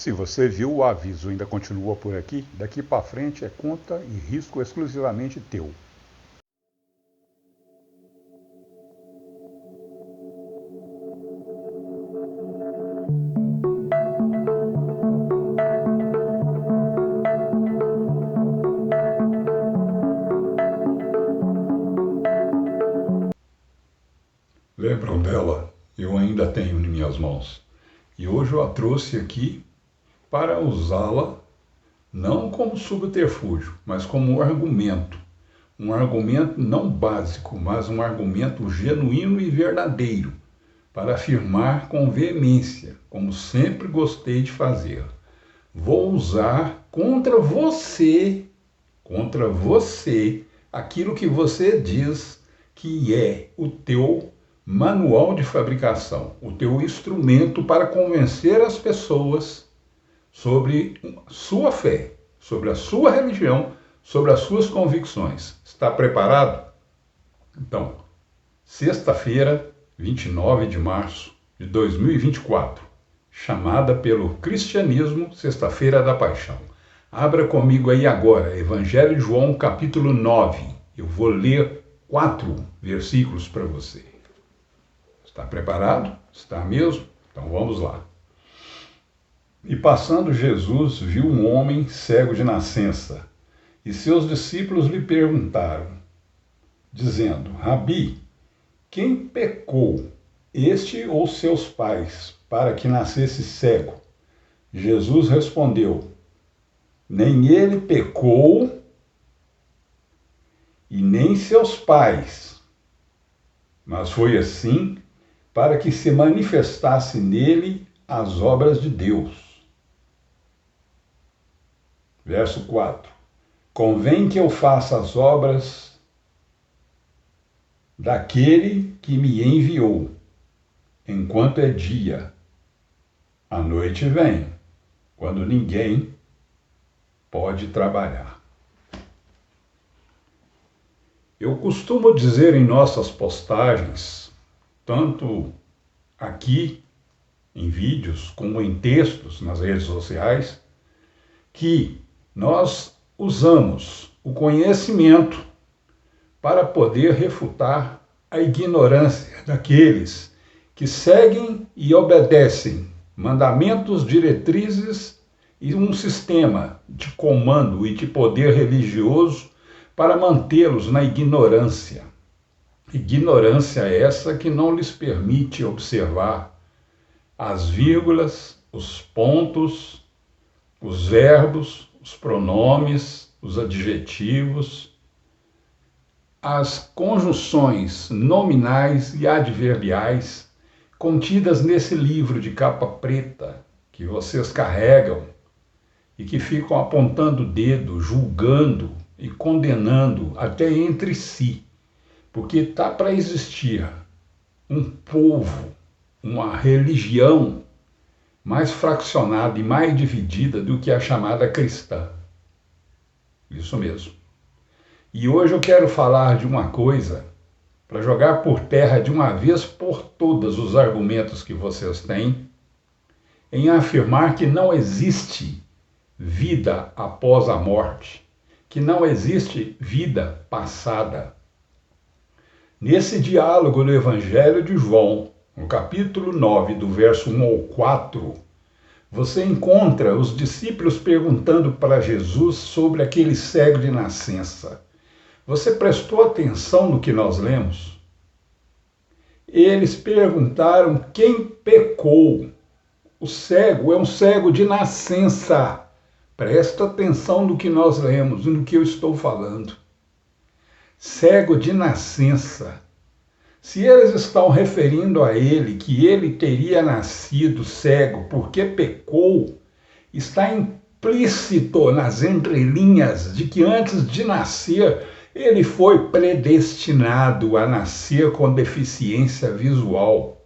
Se você viu o aviso e ainda continua por aqui, daqui para frente é conta e risco exclusivamente teu. Lembram dela? Eu ainda tenho em minhas mãos. E hoje eu a trouxe aqui para usá-la não como subterfúgio, mas como um argumento. Um argumento não básico, mas um argumento genuíno e verdadeiro, para afirmar com veemência, como sempre gostei de fazer. Vou usar contra você, aquilo que você diz que é o teu manual de fabricação, o teu instrumento para convencer as pessoas sobre sua fé, sobre a sua religião, sobre as suas convicções. Está preparado? Então, sexta-feira, 29 de março de 2024, chamada pelo cristianismo Sexta-feira da Paixão. Abra comigo aí agora, Evangelho de João, capítulo 9. Eu vou ler 4 versículos para você. Está preparado? Está mesmo? Então vamos lá. E passando Jesus, viu um homem cego de nascença, e seus discípulos lhe perguntaram, dizendo, Rabi, quem pecou, este ou seus pais, para que nascesse cego? Jesus respondeu, nem ele pecou, e nem seus pais, mas foi assim para que se manifestasse nele as obras de Deus. Verso 4. Convém que eu faça as obras daquele que me enviou, enquanto é dia. A noite vem, quando ninguém pode trabalhar. Eu costumo dizer em nossas postagens, tanto aqui em vídeos como em textos nas redes sociais, que nós usamos o conhecimento para poder refutar a ignorância daqueles que seguem e obedecem mandamentos, diretrizes e um sistema de comando e de poder religioso para mantê-los na ignorância. Ignorância essa que não lhes permite observar as vírgulas, os pontos, os verbos, os pronomes, os adjetivos, as conjunções nominais e adverbiais contidas nesse livro de capa preta que vocês carregam e que ficam apontando o dedo, julgando e condenando até entre si, porque está para existir um povo, uma religião mais fraccionada e mais dividida do que a chamada cristã. Isso mesmo. E hoje eu quero falar de uma coisa para jogar por terra de uma vez por todas os argumentos que vocês têm em afirmar que não existe vida após a morte, que não existe vida passada. Nesse diálogo do Evangelho de João, no capítulo 9, do verso 1 ao 4, você encontra os discípulos perguntando para Jesus sobre aquele cego de nascença. Você prestou atenção no que nós lemos? Eles perguntaram quem pecou. O cego é um cego de nascença. Presta atenção no que nós lemos e no que eu estou falando. Cego de nascença. Se eles estão referindo a ele que ele teria nascido cego porque pecou, está implícito nas entrelinhas de que antes de nascer ele foi predestinado a nascer com deficiência visual.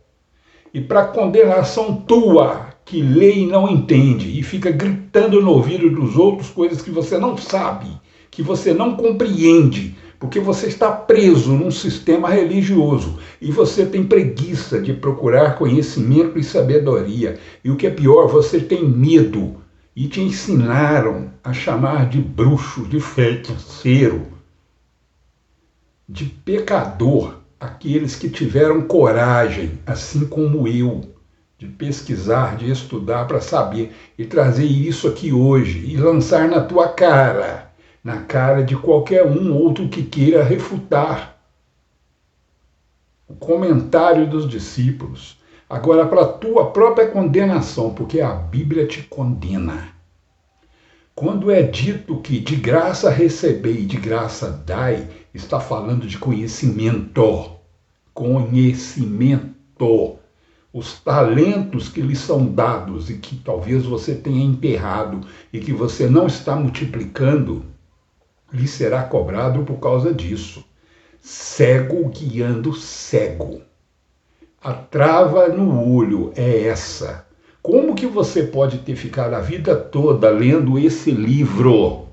E para condenação tua, que lê e não entende, e fica gritando no ouvido dos outros coisas que você não sabe, que você não compreende, porque você está preso num sistema religioso e você tem preguiça de procurar conhecimento e sabedoria. E o que é pior, você tem medo e te ensinaram a chamar de bruxo, de feiticeiro, de pecador, aqueles que tiveram coragem, assim como eu, de pesquisar, de estudar para saber e trazer isso aqui hoje e lançar na tua cara, na cara de qualquer um outro que queira refutar o comentário dos discípulos. Agora, para a tua própria condenação, porque a Bíblia te condena. Quando é dito que de graça recebei e de graça dai, está falando de conhecimento. Conhecimento. Os talentos que lhe são dados e que talvez você tenha enterrado e que você não está multiplicando, lhe será cobrado por causa disso. Cego guiando cego. A trava no olho é essa. Como que você pode ter ficado a vida toda lendo esse livro?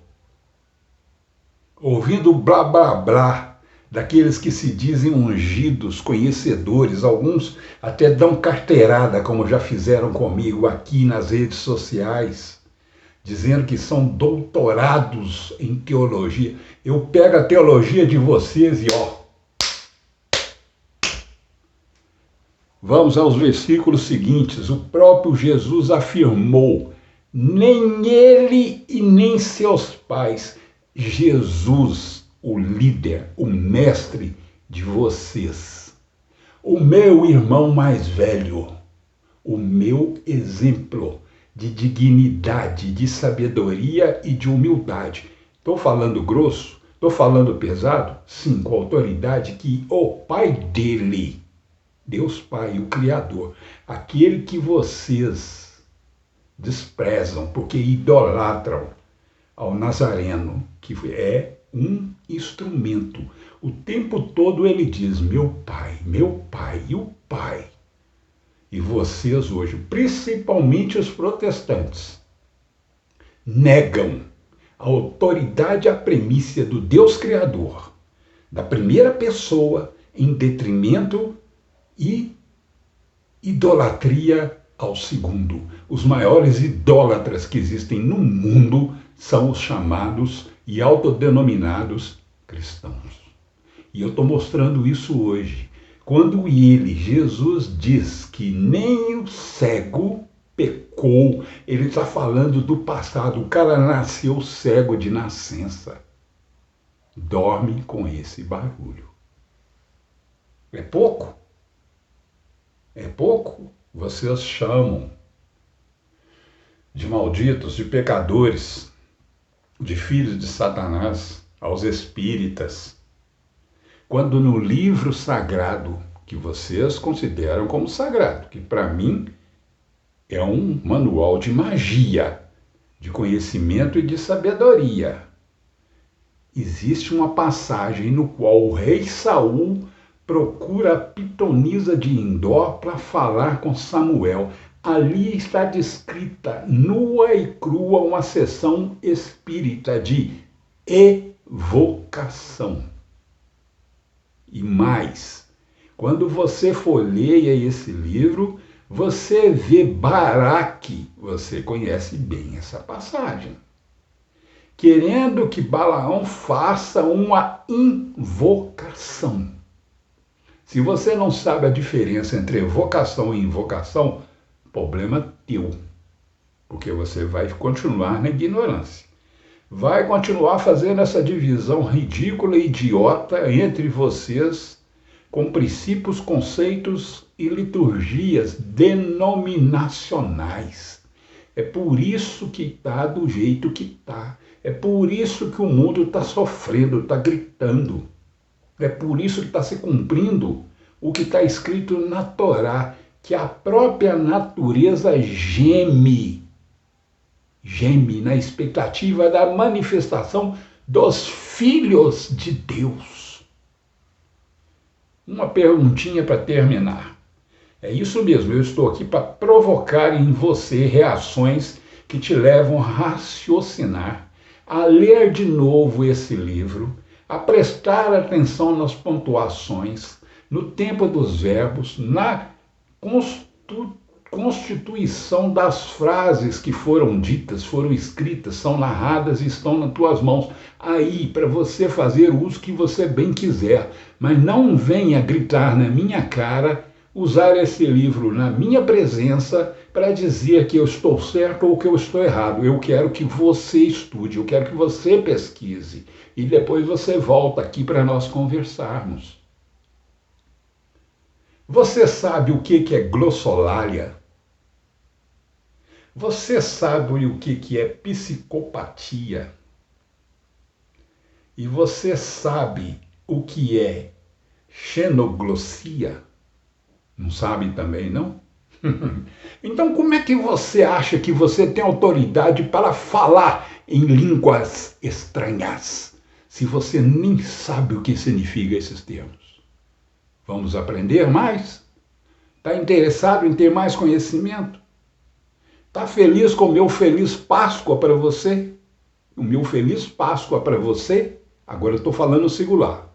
Ouvindo blá blá blá daqueles que se dizem ungidos, conhecedores, alguns até dão carteirada, como já fizeram comigo aqui nas redes sociais, dizendo que são doutorados em teologia. Eu pego a teologia de vocês e vamos aos versículos seguintes. O próprio Jesus afirmou, nem ele e nem seus pais, Jesus, o líder, o mestre de vocês, o meu irmão mais velho, o meu exemplo de dignidade, de sabedoria e de humildade. Estou falando grosso? Estou falando pesado? Sim, com a autoridade que o pai dele, Deus Pai, o Criador, aquele que vocês desprezam porque idolatram ao Nazareno, que é um instrumento. O tempo todo ele diz, meu Pai, e o Pai. E vocês hoje, principalmente os protestantes, negam a autoridade, a premissa do Deus Criador, da primeira pessoa, em detrimento e idolatria ao segundo. Os maiores idólatras que existem no mundo são os chamados e autodenominados cristãos. E eu estou mostrando isso hoje. Quando ele, Jesus, diz que nem o cego pecou, ele está falando do passado. O cara nasceu cego de nascença. Dorme com esse barulho. É pouco? É pouco? Vocês chamam de malditos, de pecadores, de filhos de Satanás, aos espíritas, quando no livro sagrado, que vocês consideram como sagrado, que para mim é um manual de magia, de conhecimento e de sabedoria, existe uma passagem no qual o rei Saul procura a pitonisa de Endor para falar com Samuel. Ali está descrita, nua e crua, uma sessão espírita de evocação. E mais, quando você folheia esse livro, você vê Baraque, você conhece bem essa passagem, querendo que Balaão faça uma invocação. Se você não sabe a diferença entre evocação e invocação, problema teu, porque você vai continuar na ignorância. Vai continuar fazendo essa divisão ridícula e idiota entre vocês, com princípios, conceitos e liturgias denominacionais. É por isso que está do jeito que está. É por isso que o mundo está sofrendo, está gritando. É por isso que está se cumprindo o que está escrito na Torá, que a própria natureza geme na expectativa da manifestação dos filhos de Deus. Uma perguntinha para terminar. É isso mesmo, eu estou aqui para provocar em você reações que te levam a raciocinar, a ler de novo esse livro, a prestar atenção nas pontuações, no tempo dos verbos, na constituição das frases que foram ditas, foram escritas, são narradas e estão nas tuas mãos. Aí, para você fazer o uso que você bem quiser. Mas não venha gritar na minha cara, usar esse livro na minha presença para dizer que eu estou certo ou que eu estou errado. Eu quero que você estude, eu quero que você pesquise. E depois você volta aqui para nós conversarmos. Você sabe o que é glossolalia? Você sabe o que é psicopatia? E você sabe o que é xenoglossia? Não sabe também, não? Então, como é que você acha que você tem autoridade para falar em línguas estranhas, se você nem sabe o que significam esses termos? Vamos aprender mais? Está interessado em ter mais conhecimento? Está feliz com o meu feliz Páscoa para você? O meu feliz Páscoa para você? Agora eu estou falando singular.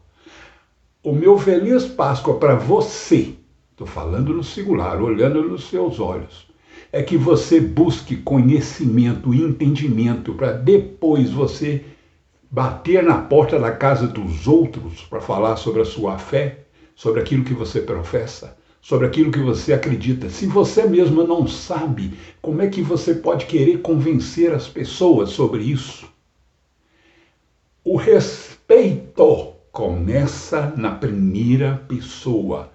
O meu feliz Páscoa para você, estou falando no singular, olhando nos seus olhos, é que você busque conhecimento e entendimento para depois você bater na porta da casa dos outros para falar sobre a sua fé, sobre aquilo que você professa, sobre aquilo que você acredita. Se você mesmo não sabe, como é que você pode querer convencer as pessoas sobre isso? O respeito começa na primeira pessoa.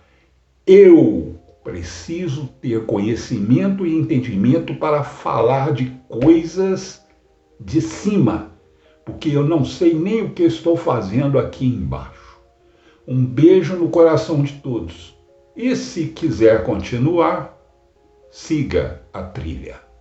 Eu preciso ter conhecimento e entendimento para falar de coisas de cima, porque eu não sei nem o que estou fazendo aqui embaixo. Um beijo no coração de todos. E se quiser continuar, siga a trilha.